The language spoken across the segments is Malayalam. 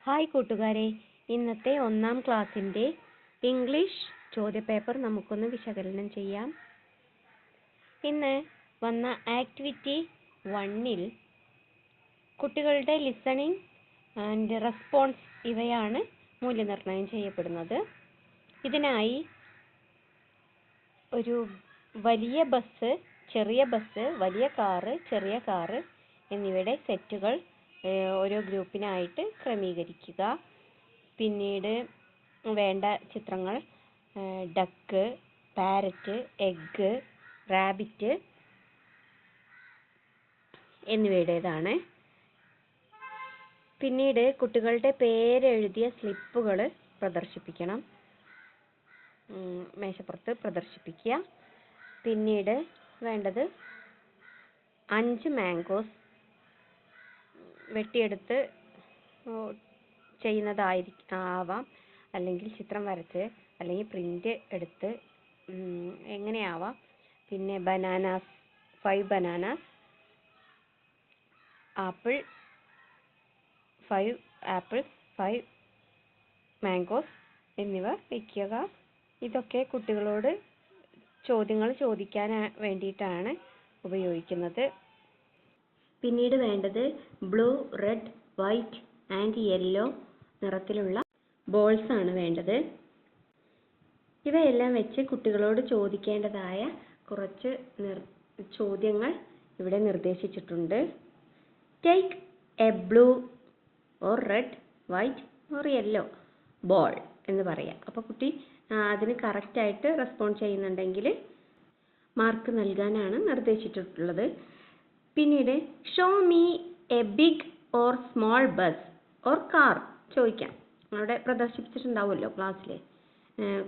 ഹായ് കൂട്ടുകാരെ, ഇന്നത്തെ 1-ാം ക്ലാസ്സിൻ്റെ ഇംഗ്ലീഷ് ചോദ്യപേപ്പർ നമുക്കൊന്ന് വിശകലനം ചെയ്യാം. ഇന്ന് വന്ന ആക്ടിവിറ്റി 1-ൽ കുട്ടികളുടെ ലിസണിംഗ് ആൻഡ് റെസ്പോൺസ് ഇവയാണ് മൂല്യനിർണ്ണയം ചെയ്യപ്പെടുന്നത്. ഇതിനായി ഒരു വലിയ ബസ്, ചെറിയ ബസ്, വലിയ കാറ്, ചെറിയ കാറ് എന്നിവയുടെ സെറ്റുകൾ ഓരോ ഗ്രൂപ്പിനായിട്ട് ക്രമീകരിക്കുക. പിന്നീട് വേണ്ട ചിത്രങ്ങൾ ഡക്ക്, പാരറ്റ്, എഗ്ഗ്, റാബിറ്റ് എന്നിവയുടേതാണ്. പിന്നീട് കുട്ടികളുടെ പേരെഴുതിയ സ്ലിപ്പുകൾ പ്രദർശിപ്പിക്കണം, മേശപ്പുറത്ത് പ്രദർശിപ്പിക്കുക. പിന്നീട് വേണ്ടത് 5 മാംഗോസ് വെട്ടിയെടുത്ത് ചെയ്യുന്നതാവാം, അല്ലെങ്കിൽ ചിത്രം വരച്ച്, അല്ലെങ്കിൽ പ്രിൻ്റ് എടുത്ത് എങ്ങനെയാവാം. പിന്നെ bananas, 5 bananas, apple, 5 apples, 5 mangoes എന്നിവ വയ്ക്കുക. ഇതൊക്കെ കുട്ടികളോട് ചോദ്യങ്ങൾ ചോദിക്കാൻ വേണ്ടിയിട്ടാണ് ഉപയോഗിക്കുന്നത്. പിന്നീട് വേണ്ടത് blue, red, white and yellow നിറത്തിലുള്ള ബോൾസ് ആണ് വേണ്ടത്. ഇവയെല്ലാം വെച്ച് കുട്ടികളോട് ചോദിക്കേണ്ടതായ കുറച്ച് ചോദ്യങ്ങൾ ഇവിടെ നിർദ്ദേശിച്ചിട്ടുണ്ട്. Take A blue or red, white or yellow ball എന്ന് പറയാം. അപ്പോൾ കുട്ടി അതിന് കറക്റ്റായിട്ട് റെസ്പോണ്ട് ചെയ്യുന്നുണ്ടെങ്കിൽ മാർക്ക് നൽകാനാണ് നിർദ്ദേശിച്ചിട്ടുള്ളത്. പിന്നീട് show me a big or small bus or car ചോദിക്കാം. അവിടെ പ്രദർശിപ്പിച്ചിട്ടുണ്ടാവുമല്ലോ ക്ലാസ്സിൽ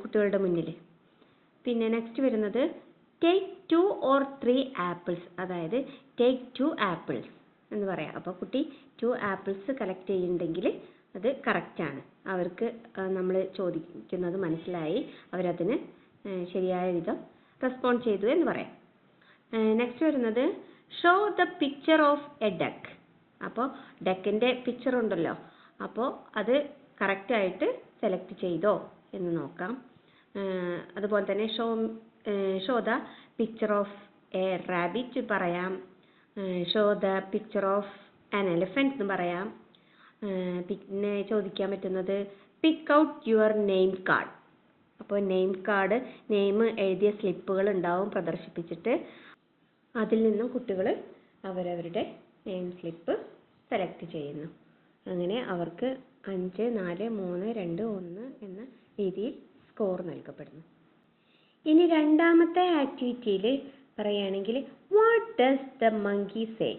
കുട്ടികളുടെ മുന്നിൽ. പിന്നെ നെക്സ്റ്റ് വരുന്നത് ടേക്ക് 2 or 3 ആപ്പിൾസ്, അതായത് ടേക്ക് 2 ആപ്പിൾസ് എന്ന് പറയാം. അപ്പോൾ കുട്ടി 2 ആപ്പിൾസ് കളക്ട് ചെയ്യുന്നുണ്ടെങ്കിൽ അത് കറക്റ്റാണ്. അവർക്ക് നമ്മൾ ചോദിക്കുന്നത് മനസ്സിലായി, അവരതിന് ശരിയായ വിധം റെസ്പോണ്ട് ചെയ്തു എന്ന് പറയാം. നെക്സ്റ്റ് വരുന്നത് show the picture of A duck. അപ്പോൾ ഡക്കിൻ്റെ പിക്ചർ ഉണ്ടല്ലോ, അപ്പോൾ അത് കറക്റ്റായിട്ട് സെലക്ട് ചെയ്തോ എന്ന് നോക്കാം. അതുപോലെ തന്നെ show the picture of a rabbit പറയാം, show the picture of an elephant എന്ന് പറയാം. പിന്നെ ചോദിക്കാൻ പറ്റുന്നത് pick out your name card. അപ്പോൾ നെയിം കാർഡ്, നെയിം എഴുതിയ സ്ലിപ്പുകൾ ഉണ്ടാവും പ്രദർശിപ്പിച്ചിട്ട്. അതിൽ നിന്നും കുട്ടികൾ അവരവരുടെ നെയിം സ്ലിപ്പ് സെലക്ട് ചെയ്യുന്നു. അങ്ങനെ അവർക്ക് 5, 4, 3, 2, 1 എന്ന രീതിയിൽ സ്കോർ നൽകപ്പെടുന്നു. ഇനി രണ്ടാമത്തെ ആക്ടിവിറ്റിയിൽ പറയുകയാണെങ്കിൽ what does the monkey say.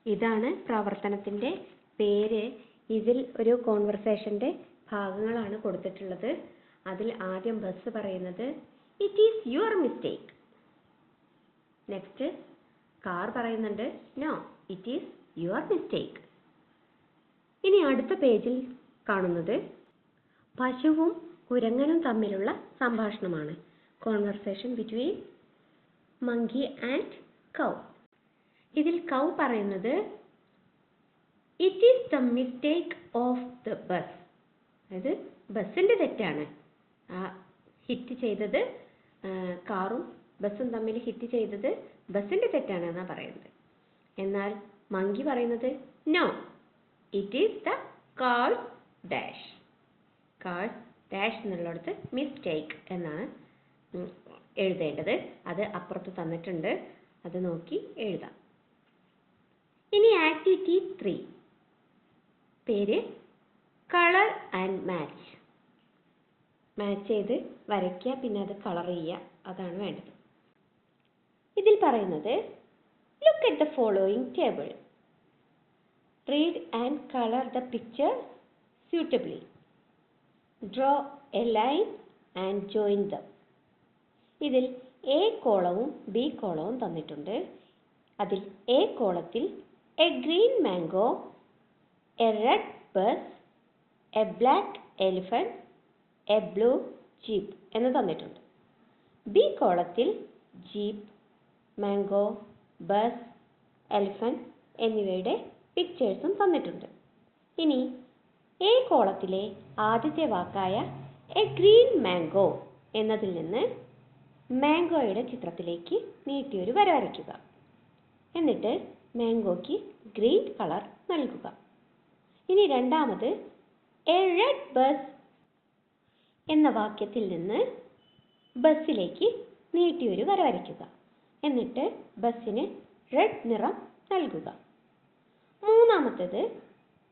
ഇതാണ് പ്രവർത്തനത്തിൻ്റെ പേര്. ഇതിൽ ഒരു കോൺവെർസേഷൻ്റെ ഭാഗങ്ങളാണ് കൊടുത്തിട്ടുള്ളത്. അതിൽ ആദ്യം ബസ് പറയുന്നത് it is your mistake. Next car പറയുന്നുണ്ട് no it is your mistake. ഇനി അടുത്ത പേജിൽ കാണുന്നത് പശുവും കുരങ്ങനും തമ്മിലുള്ള സംഭാഷണമാണ്. Conversation between monkey and cow. ഇതിൽ കൗ പറയുന്നത് it is the mistake of the bus, അതായത് ബസ്സിൻ്റെ തെറ്റാണ്. ഹിറ്റ് ചെയ്തത് കാറും ബസ്സും തമ്മിൽ ഹിറ്റ് ചെയ്തത് ബസ്സിൻ്റെ തെറ്റാണ് എന്നാണ് പറയുന്നത്. എന്നാൽ മങ്കി പറയുന്നത് no it is the car's dash. Car's dash എന്നുള്ളിടത്ത് മിസ്റ്റേക്ക് എന്നാണ് എഴുതേണ്ടത്. അത് അപ്പുറത്ത് തന്നിട്ടുണ്ട്, അത് നോക്കി എഴുതാം. ഇനി ആക്ടിവിറ്റി 3 പേര് കളർ ആൻഡ് മാച്ച്. മാച്ച് ചെയ്ത് വരയ്ക്കുക, പിന്നെ അത് കളർ ചെയ്യുക, അതാണ് വേണ്ടത്. ഇതിൽ പറയുന്നത് look at the following table, read and colour the picture suitably, draw A line and join dum. ഇതിൽ എ കോളവും ബി കോളവും തന്നിട്ടുണ്ട്. അതിൽ എ കോളത്തിൽ A green mango, A red bus, A black elephant, A blue jeep എന്ന് തന്നിട്ടുണ്ട്. ബി കോളത്തിൽ ജീപ്പ്, മാംഗോ, ബസ്, എലിഫന്റ് എന്നിവയുടെ പിക്ചേഴ്സും തന്നിട്ടുണ്ട്. ഇനി എ കോളത്തിലെ ആദ്യത്തെ വാക്കായ എ ഗ്രീൻ മാംഗോ എന്നതിൽ നിന്ന് മാംഗോയുടെ ചിത്രത്തിലേക്ക് നീട്ടിയൊരു വര വരയ്ക്കുക. എന്നിട്ട് മാംഗോയ്ക്ക് ഗ്രീൻ കളർ നൽകുക. ഇനി രണ്ടാമത് എ റെഡ് ബസ് എന്ന വാക്യത്തിൽ നിന്ന് ബസ്സിലേക്ക് നീട്ടിയൊരു വര വരയ്ക്കുക. എന്നിട്ട് ബസ്സിന് റെഡ് നിറം നൽകുക. മൂന്നാമത്തേത്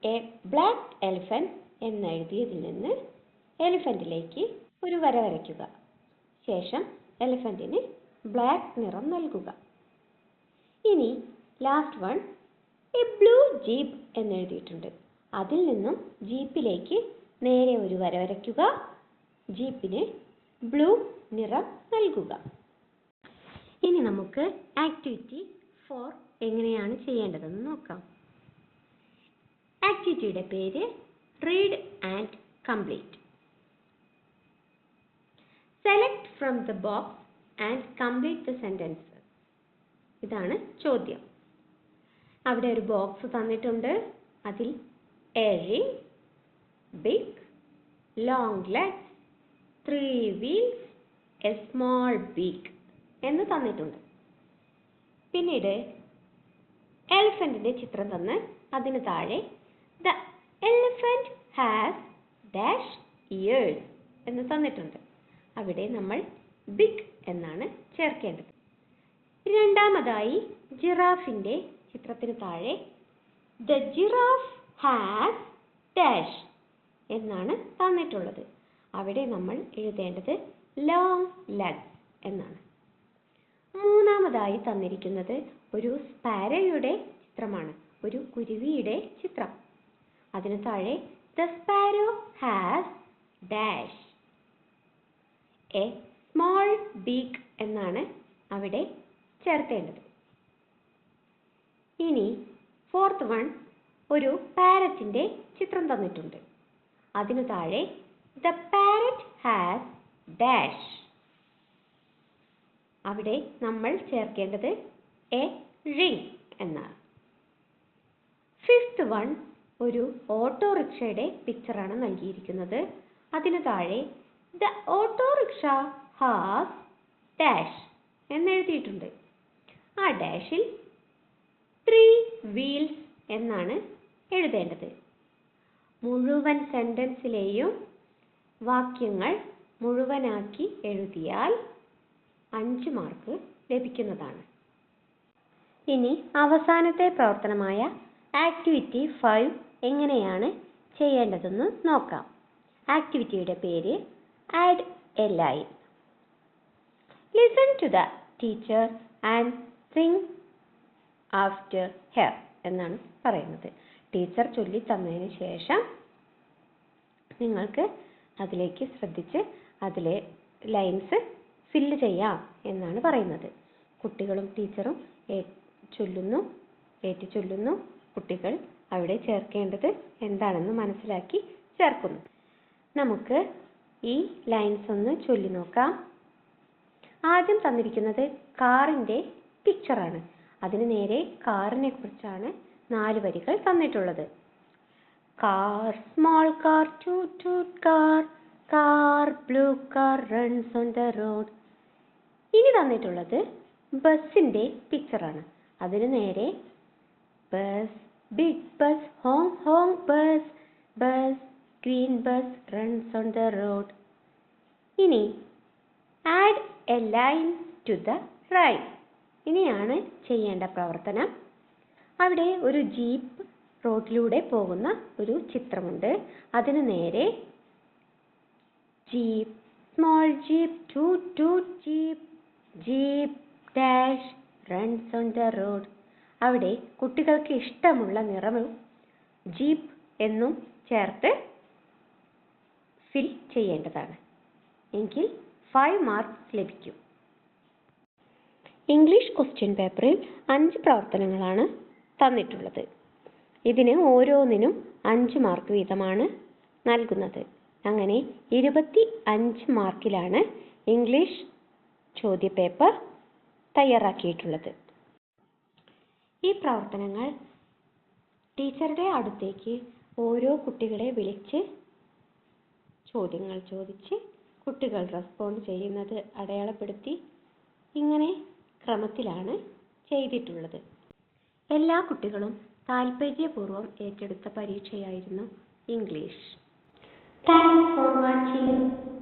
എ ബ്ലാക്ക് എലിഫന്റ് എന്നെഴുതിയതിൽ നിന്ന് എലിഫന്റിലേക്ക് ഒരു വര വരയ്ക്കുക. ശേഷം എലിഫന്റിന് ബ്ലാക്ക് നിറം നൽകുക. ഇനി last one a blue jeep എന്നെഴുതിയിട്ടുണ്ട്. അതിൽ നിന്നും ജീപ്പിലേക്ക് നേരെ ഒരു വര വരയ്ക്കുക. ജീപ്പിന് ബ്ലൂ നിറം നൽകുക. ഇനി നമുക്ക് ആക്ടിവിറ്റി 4 എങ്ങനെയാണ് ചെയ്യേണ്ടതെന്ന് നോക്കാം. ആക്ടിവിറ്റിയുടെ പേര് read and complete. Select from the box and complete the sentence. ഇതാണ് ചോദ്യം. അവിടെ ഒരു ബോക്സ് തന്നിട്ടുണ്ട്. അതിൽ a ring, big, long legs, 3 wheels, a small beak എന്ന് തന്നിട്ടുണ്ട്. പിന്നീട് എലിഫന്റിന്റെ ചിത്രം തന്ന് അതിന് താഴെ the elephant has dash ears എന്ന് തന്നിട്ടുണ്ട്. അവിടെ നമ്മൾ ബിഗ് എന്നാണ് ചേർക്കേണ്ടത്. രണ്ടാമതായി ജിറാഫിന്റെ ചിത്രത്തിന് താഴെ ദ ജിറാഫ് ഹാസ് ഡാഷ് എന്നാണ് തന്നിട്ടുള്ളത്. അവിടെ നമ്മൾ എഴുതേണ്ടത് ലോങ് ലെഗ്സ് എന്നാണ്. മൂന്നാമതായി തന്നിരിക്കുന്നത് ഒരു സ്പാരോയുടെ ചിത്രമാണ്, ഒരു കുരുവിയുടെ ചിത്രം. അതിന് താഴെ the sparrow has dash A small beak എന്നാണ് അവിടെ ചേർത്തേണ്ടത്. ഇനി ഫോർത്ത് വൺ ഒരു പാരറ്റിന്റെ ചിത്രം തന്നിട്ടുണ്ട്. അതിനു താഴെ ദ പാരറ്റ് ഹാസ് ഡാഷ്. അവിടെ നമ്മൾ ചേർക്കേണ്ടത് എ റിംഗ് എന്നാണ്. ഫിഫ്ത്ത് വൺ ഒരു ഓട്ടോറിക്ഷയുടെ പിക്ചറാണ് നൽകിയിരിക്കുന്നത്. അതിനു താഴെ ദ ഓട്ടോറിക്ഷ ഹാസ് ഡാഷ് എന്നെഴുതിയിട്ടുണ്ട്. ആ ഡാഷിൽ 3 വീൽസ് എന്നാണ് എഴുതേണ്ടത്. മുഴുവൻ സെന്റൻസിലെയും വാക്യങ്ങൾ മുഴുവനാക്കി എഴുതിയാൽ 5 മാർക്ക് ലഭിക്കുന്നതാണ്. ഇനി അവസാനത്തെ പ്രവർത്തനമായ ആക്ടിവിറ്റി 5 എങ്ങനെയാണ് ചെയ്യേണ്ടതെന്ന് നോക്കാം. ആക്ടിവിറ്റിയുടെ പേര് add a line. Listen to the teacher and sing after her എന്നാണ് പറയുന്നത്. ടീച്ചർ ചൊല്ലി തന്നതിന് ശേഷം നിങ്ങൾക്ക് അതിലേക്ക് ശ്രദ്ധിച്ച് അതിലെ ലൈൻസ് ഫില്ല് ചെയ്യാം എന്നാണ് പറയുന്നത്. കുട്ടികളും ടീച്ചറും ഏറ്റു ചൊല്ലുന്നു. കുട്ടികൾ അവിടെ ചേർക്കേണ്ടത് എന്താണെന്ന് മനസ്സിലാക്കി ചേർക്കുന്നു. നമുക്ക് ഈ ലൈൻസ് ഒന്ന് ചൊല്ലി നോക്കാം. ആദ്യം തന്നിരിക്കുന്നത് കാറിന്റെ പിക്ചറാണ്. അതിന് നേരെ കാറിനെ കുറിച്ചാണ് 4 വരികൾ തന്നിട്ടുള്ളത്. Car, small car, toot toot car, car, blue car runs on the road. ഇനി തന്നിട്ടുള്ളത് ബസ്സിന്റെ പിക്ചറാണ്. അതിന് നേരെ bus, big bus, honk honk bus, bus, green bus runs on the road. ഇനി add a line to the right. ഇനിയാണ് ചെയ്യേണ്ട പ്രവർത്തനം. അവിടെ ഒരു ജീപ്പ് റോഡിലൂടെ പോകുന്ന ഒരു ചിത്രമുണ്ട്. അതിന് നേരെ jeep, small jeep, toot toot jeep, jeep dash runs on the road. അവിടെ കുട്ടികൾക്ക് ഇഷ്ടമുള്ള നിറവും ജീപ്പ് എന്നും ചേർത്ത് ഫിൽ ചെയ്യേണ്ടതാണ്. എങ്കിൽ 5 മാർക്സ് ലഭിക്കും. ഇംഗ്ലീഷ് ക്വസ്റ്റ്യൻ പേപ്പറിൽ 5 പ്രവർത്തനങ്ങളാണ് തന്നിട്ടുള്ളത്. ഇതിന് ഓരോന്നിനും 5 മാർക്ക് വീതമാണ് നൽകുന്നത്. അങ്ങനെ 25 മാർക്കിലാണ് ഇംഗ്ലീഷ് ചോദ്യപേപ്പർ തയ്യാറാക്കിയിട്ടുള്ളത്. ഈ പ്രവർത്തനങ്ങൾ ടീച്ചറുടെ അടുത്തേക്ക് ഓരോ കുട്ടികളെ വിളിച്ച് ചോദ്യങ്ങൾ ചോദിച്ച് കുട്ടികൾ റെസ്പോണ്ട് ചെയ്യുന്നത് അടയാളപ്പെടുത്തി ഇങ്ങനെ ക്രമത്തിലാണ് ചെയ്തിട്ടുള്ളത്. എല്ലാ കുട്ടികളും താൽപര്യപൂർവ്വം ഏറ്റെടുത്ത പരീക്ഷയായിരുന്നു ഇംഗ്ലീഷ്. Thanks for watching.